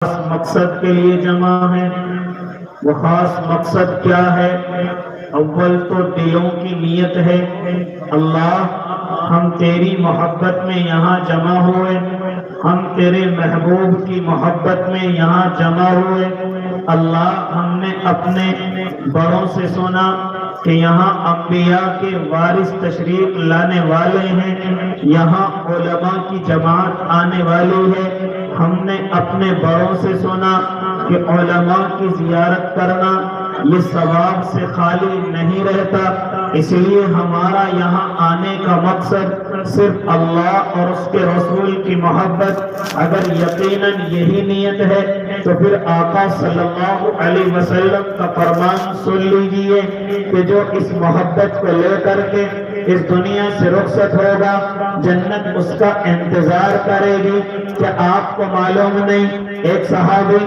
مقصد کے لیے جمع ہے۔ وہ خاص مقصد کیا ہے؟ اول تو دلوں کی نیت ہے، اللہ ہم تیری محبت میں یہاں جمع ہوئے، ہم تیرے محبوب کی محبت میں یہاں جمع ہوئے۔ اللہ ہم نے اپنے بڑوں سے سنا کہ یہاں انبیاء کے وارث تشریف لانے والے ہیں، یہاں علماء کی جماعت آنے والی ہے۔ ہم نے اپنے بڑوں سے سنا کہ علماء کی زیارت کرنا یہ ثواب سے خالی نہیں رہتا، اس لیے ہمارا یہاں آنے کا مقصد صرف اللہ اور اس کے رسول کی محبت۔ اگر یقیناً یہی نیت ہے تو پھر آقا صلی اللہ علیہ وسلم کا فرمان سن لیجئے کہ جو اس محبت کو لے کر کے اس دنیا سے رخصت ہوگا، جنت اس کا انتظار کرے گی۔ کیا آپ کو معلوم نہیں، ایک صحابی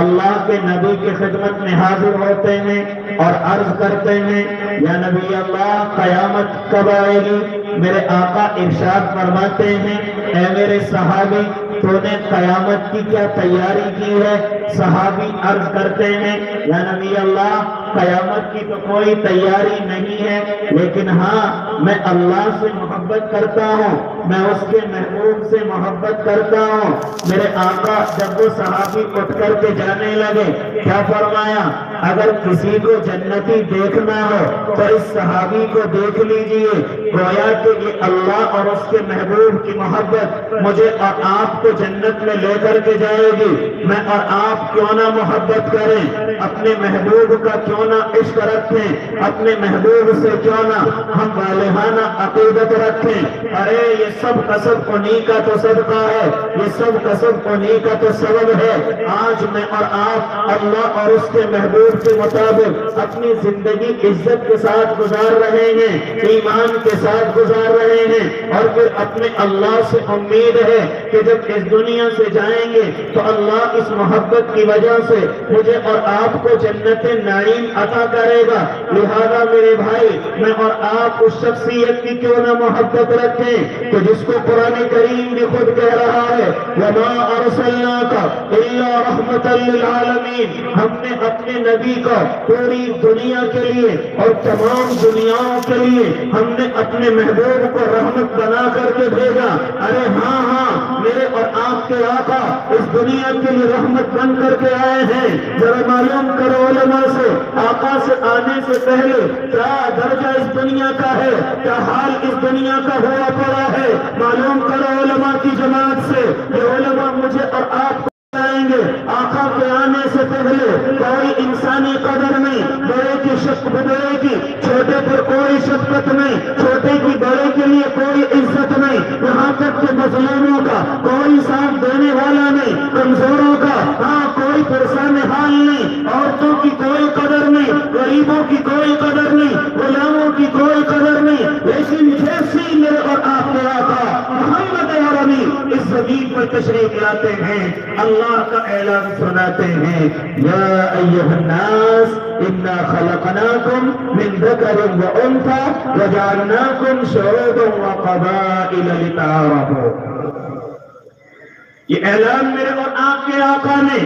اللہ کے نبی کی خدمت میں حاضر ہوتے ہیں اور عرض کرتے ہیں یا نبی اللہ قیامت کب آئے گی؟ میرے آقا ارشاد فرماتے ہیں اے میرے صحابی تو نے قیامت کی کیا تیاری کی ہے؟ صحابی عرض کرتے ہیں یا نبی اللہ قیامت کی تو کوئی تیاری نہیں ہے، لیکن ہاں میں اللہ سے محبت کرتا ہوں، میں اس کے محبوب سے محبت کرتا ہوں۔ میرے آقا جب وہ صحابی اٹھ کر کے جانے لگے کیا فرمایا؟ اگر کسی کو جنتی دیکھنا ہو تو اس صحابی کو دیکھ لیجئے، گویا کہ یہ اللہ اور اس کے محبوب کی محبت مجھے اور آپ کو جنت میں لے کر کے جائے گی۔ میں اور آپ کیوں نہ محبت کریں، اپنے محبوب کا کیوں نہ عشق رکھیں، اپنے محبوب سے کیوں نہ ہم والہانہ عقیدت رکھیں۔ ارے یہ سب کسب انہی کا تو صدقہ ہے، یہ سب کسب انہی کا تو سبب ہے۔ آج میں اور آپ اللہ اور اس کے محبوب کے مطابق اپنی زندگی عزت کے ساتھ گزار رہے ہیں، ایمان کے ساتھ گزار رہے ہیں، اور پھر اپنے اللہ سے امید ہے کہ جب اس دنیا سے جائیں گے تو اللہ اس محبت کی وجہ سے مجھے اور آپ کو جنت نعیم عطا کرے گا۔ لہذا میرے بھائی میں اور آپ اس شخصیت کی کیوں نہ محبت رکھیں کہ جس کو قرآن کریم بھی خود کہہ رہا ہے وَمَا أَرْسَلْنَاكَ إِلَّا رَحْمَةً لِّلْعَالَمِينَ، ہم نے اپنے نبی کو پوری دنیا کے لیے اور تمام دنیاؤں کے لیے ہم نے اپنے محبوب کو رحمت بنا کر کے بھیجا۔ ارے ہاں ہاں میرے اور آپ کے آقا اس دنیا کے لیے رحمت بن کر کے آئے ہیں۔ ذرا معلوم کرو علماء سے، آقا سے آنے سے پہلے کیا درجہ اس دنیا کا ہے، کیا حال اس دنیا کا ہوا پڑا ہے، معلوم کرو علماء کی جماعت سے۔ یہ علماء مجھے اور آپ کو بتائیں گے آقا کے آنے سے پہلے کوئی انسانی قدر نہیں، بڑے کی شفقت بڑے کی، چھوٹے پر کوئی شفقت نہیں، چھوٹے کی بڑے کے لیے کوئی عزت نہیں، یہاں تک کہ مظلوموں کا کوئی ساتھ دینے والا نہیں، کمزوروں کا ہاں کوئی پرسان حال نہیں، عورتوں کی کوئی قدر نہیں، غریبوں کی کوئی قدر نہیں، غلاموں کی کوئی قدر نہیں۔ لیکن جیسے میرے اور آپ کے آقا محمد عربی اس زمین پر تشریف لاتے ہیں، اللہ کا اعلان سناتے ہیں یا ایھا الناس انا خلقناکم من ذکر وانثى وجعلناکم شعوبا وقبائل لتعارفوا۔ یہ اعلان میرے اور آپ کے آقا نے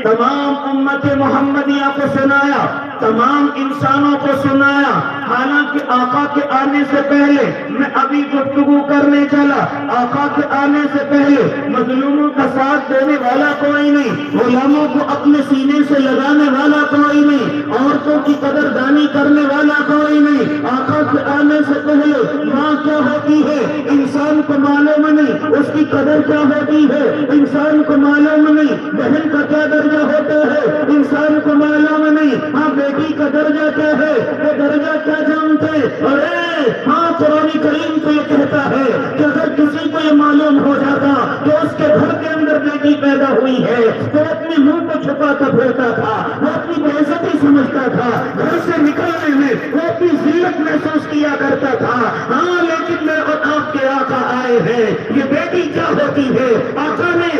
تمام امت محمدیہ کو سنایا، تمام انسانوں کو سنایا۔ حالانکہ آقا کے آنے سے پہلے میں ابھی گفتگو کرنے چلا، آقا کے آنے سے پہلے مظلوموں کا ساتھ دینے والا کوئی نہیں، غلاموں کو اپنے سینے سے لگانے والا کوئی نہیں، عورتوں کی قدردانی کرنے والا کوئی نہیں۔ آقا کے آنے سے پہلے ماں کیا ہوتی ہے انسان کو معلوم نہیں، اس کی قدر کیا ہوتی ہے انسان کو معلوم نہیں، بہن کا کیا درجہ ہوتا ہے انسان کو معلوم نہیں، ہاں بیٹی کا درجہ کیا ہے وہ درجہ کیا جانتے؟ ارے ہاں قرآن کریم تو یہ کہتا ہے کہ اگر کسی کو یہ معلوم ہو جاتا کہ اس کے گھر کے اندر بیٹی پیدا ہوئی ہے تو اپنے منہ کو چھپا کر پھرتا تھا، وہ اپنی بےعزتی سمجھتا تھا، گھر سے نکلنے میں وہ اپنی ذلت محسوس کیا کرتا تھا۔ ہاں لیکن میں اور آپ کے آقا آئے ہیں، یہ بیٹی کیا ہوتی ہے آقا نے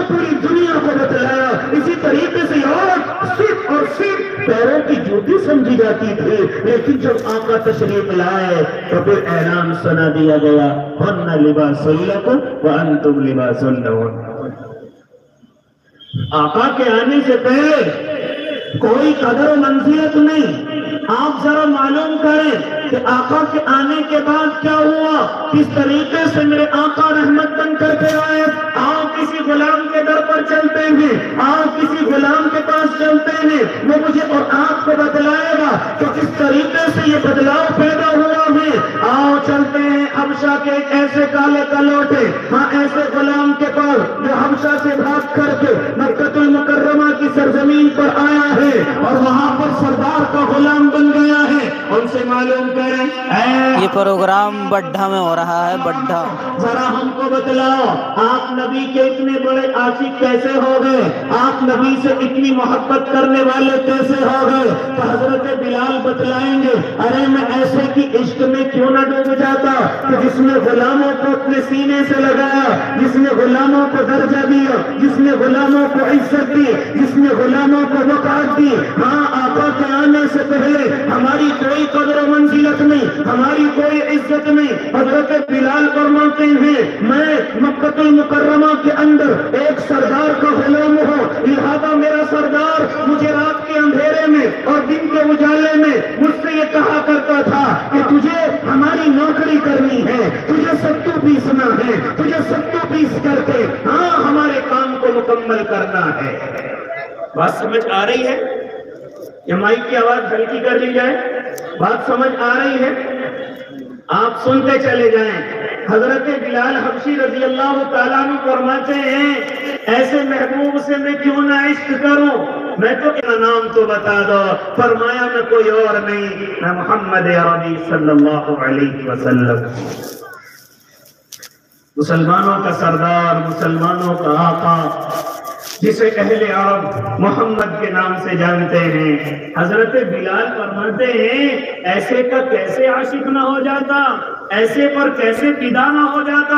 پوری دنیا کو بتلایا۔ اسی طریقے سے اور صرف پیروں کی جوتی سمجھی جاتی تھی، لیکن جب آقا تشریف لائے تو پھر اعلان سنا دیا گیا ہن لباس لکم وانتم لباس لہن۔ آقا کے آنے سے پہلے کوئی قدر و منزلت نہیں۔ آپ ذرا معلوم کریں کہ آقا کے آنے کے بعد کیا ہوا، کس طریقے سے میرے آقا رحمت بن کر کے آئے۔ آپ کسی غلام کے در پر چلتے ہیں، آپ کسی غلام کے پاس چلتے ہیں، وہ مجھے اور آپ کو بتلائے گا کہ کس طریقے سے یہ بدلاؤ پیدا ہوا ہے۔ آؤ چلتے ہیں حبشہ کے ایک ایسے کالے کلوٹے، ہاں ایسے غلام کے پاس جو حبشہ سے بھاگ کر کے مکہ المکرمہ کی سرزمین پر آیا ہے اور وہاں پر سردار کا غلام بن گیا ہے۔ ان سے معلوم کریں یہ پروگرام بڈھا میں ہو رہا ہے، بڈھا۔ ذرا ہم کو بتلاؤ آپ نبی کے اتنے بڑے عاشق کیسے ہو گئے، آپ نبی سے اتنی محبت کرنے والے کیسے ہو گئے؟ تو حضرت بلال بتلائیں گے، ارے میں ایسے کی عشق میں کیوں نہ ڈوب جاتا کہ جس نے غلاموں کو اپنے سینے سے لگایا، جس نے غلاموں کو درجہ دیا، جس نے غلاموں کو عزت دی، جس نے غلاموں کو وقار دی۔ ہاں آقا کے آنے سے پہلے ہماری کوئی قدر و منزلت نہیں، ہماری کوئی عزت نہیں۔ حضرت بلال فرماتے ہیں میں مکہ المکرمہ کے اندر ایک سردار کا غلام ہوں، لہذا میرا سردار مجھے رات کے اندھیرے میں اور دن کے اجالے میں مجھ سے یہ کہا کرتا تھا کہ تجھے ہماری نوکری کرنی ہے، تجھے ستو پیسنا ہے، تجھے ستو پیس کر کے ہاں ہمارے کام کو مکمل کرنا ہے۔ بات سمجھ آ رہی ہے؟ یہ مائک کی آواز ہلکی کر لی جائے، بات سمجھ آ رہی ہے؟ آپ سنتے چلے جائیں۔ حضرت بلال حبشی رضی اللہ تعالیٰ عنہ فرماتے ہیں ایسے محبوب سے میں کیوں نہ عشق کروں، میں تو نام تو بتا دو۔ فرمایا میں کوئی اور نہیں، میں محمد عربی صلی اللہ علیہ وسلم، مسلمانوں کا سردار، مسلمانوں کا آقا، جسے اہل عرب محمد کے نام سے جانتے ہیں۔ حضرت بلال فرماتے ہیں ایسے کا کیسے عاشق نہ ہو جاتا، ایسے پر کیسے فدا نہ ہو جاتا،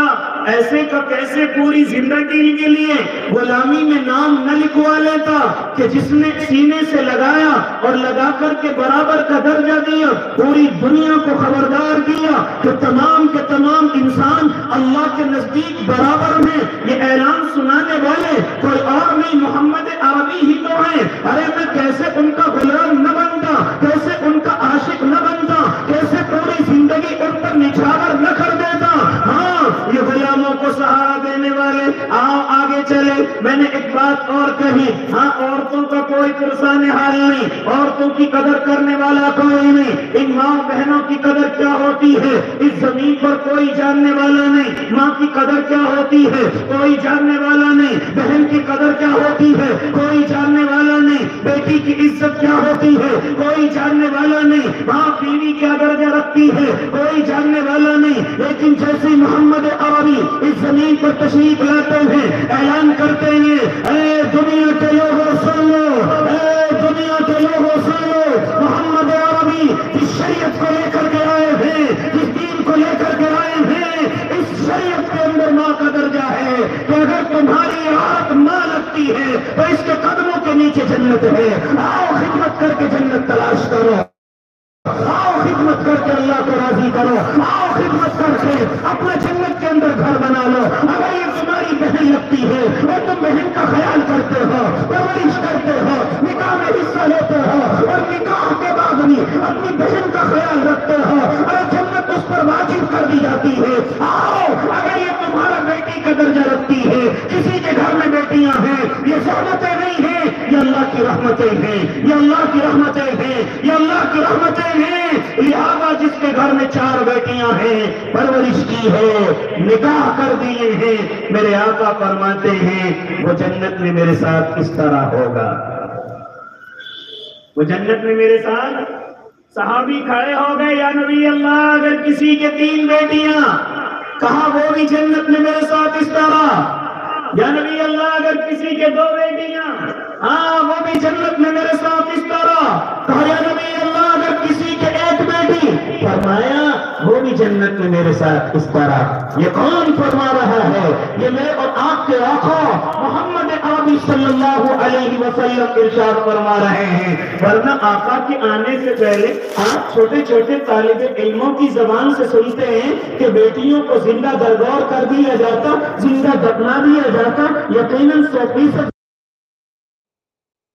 ایسے کا کیسے پوری زندگی کے لیے غلامی میں نام نہ لکھوا لیتا کہ جس نے سینے سے لگایا اور لگا کر کے برابر کا درجہ دیا، پوری دنیا کو خبردار کیا کہ تمام کے تمام انسان اللہ کے نزدیک برابر ہیں۔ یہ اعلان سنانے والے کوئی اور نہیں، محمد عربی ہی تو ہیں۔ ارے میں کیسے ان کا غلام نہ بنتا، کیسے ان کا عاشق نہ بنتا، کیسے پوری زندگی ان پر نچھاور نہ کر دیتا۔ ہاں یہ غلاموں کو سہارا دینے والے، آؤ آگے چلے۔ میں نے ایک بات اور کہی، ہاں عورتوں کا کوئی پرسان حال نہیں، عورتوں کی قدر کرنے والا کوئی نہیں۔ ان ماں بہنوں کی قدر کیا ہوتی ہے اس زمین پر کوئی جاننے والا نہیں۔ ماں کی قدر کیا ہوتی ہے کوئی جاننے والا نہیں، بہن کی قدر کیا ہوتی ہے کوئی جاننے والا نہیں، بیٹی کی عزت کیا ہوتی ہے کوئی جاننے والا نہیں، ماں بیوی کیا درجہ رکھتی ہے کوئی جاننے والا نہیں۔ لیکن جیسے محمد عربی اس زمین پر تشریف لاتے ہیں، اعلان کرتے ہیں اے دنیا کے لوگوں سن لو، اے دنیا کے لوگوں سن لو، محمد عربی جس شریعت کو لے کر کے آئے ہیں، جس دین کو لے کر کے آئے ہیں، اس شریعت کے اندر ماں کا درجہ ہے کہ اگر تمہاری ہاتھ ماں لگتی ہے تو اس کے قدموں کے نیچے جنت ہے۔ آؤ خدمت کر کے جنت تلاش کرو، آؤ خدمت کر کے اللہ کو راضی کرو، آؤ خدمت کر کے اپنے جنت کے اندر گھر بنا لو۔ اگر یہ تمہاری بہن لگتی ہے اور تم بہن کا خیال کرتے ہو، پرورش کرتے ہو، نکاح میں حصہ لیتے ہو اور نکاح کے بعد بھی اپنی بہن کا خیال رکھتے ہو، اور جنت اس پر واجب کر دی جاتی ہے۔ آؤ اگر یہ تمہارا بیٹی کا درجہ رکھتی ہے، کسی کے گھر میں بیٹیاں ہیں، یہ زحمتیں نہیں ہیں، یہ اللہ کی رحمتیں ہیں، یہ اللہ کی رحمتیں ہیں، یہ اللہ کی رحمتیں ہیں۔ لہذا جس کے گھر میں 4 بیٹیاں ہیں، پرورش کی ہے، نکاح کر دیے ہیں، میرے آقا فرماتے ہیں وہ جنت میں میرے ساتھ کس طرح ہوگا، وہ جنت میں میرے ساتھ۔ صحابی کھڑے ہو گئے، یا نبی اللہ اگر کسی کے 3 بیٹیاں، کہا وہ بھی جنت میں میرے ساتھ اس طرح۔ یا نبی اللہ اگر کسی کے 2 بیٹیاں، ہاں وہ بھی جنت میں میرے ساتھ اس طرح۔ کہا یا نبی اللہ اگر کسی کے 1 بیٹی، فرمایا وہ بھی جنت میں میرے ساتھ اس طرح۔ یہ کون فرما رہا ہے؟ یہ میرے اور آپ کے آقا محمد عربی صلی اللہ علیہ وسلم ارشاد فرما رہے ہیں۔ ورنہ آقا کے آنے سے پہلے آپ چھوٹے چھوٹے طالب علموں کی زبان سے سنتے ہیں کہ بیٹیوں کو زندہ درگور کر دیا جاتا، زندہ دفنا دیا جاتا۔ یقیناً 100%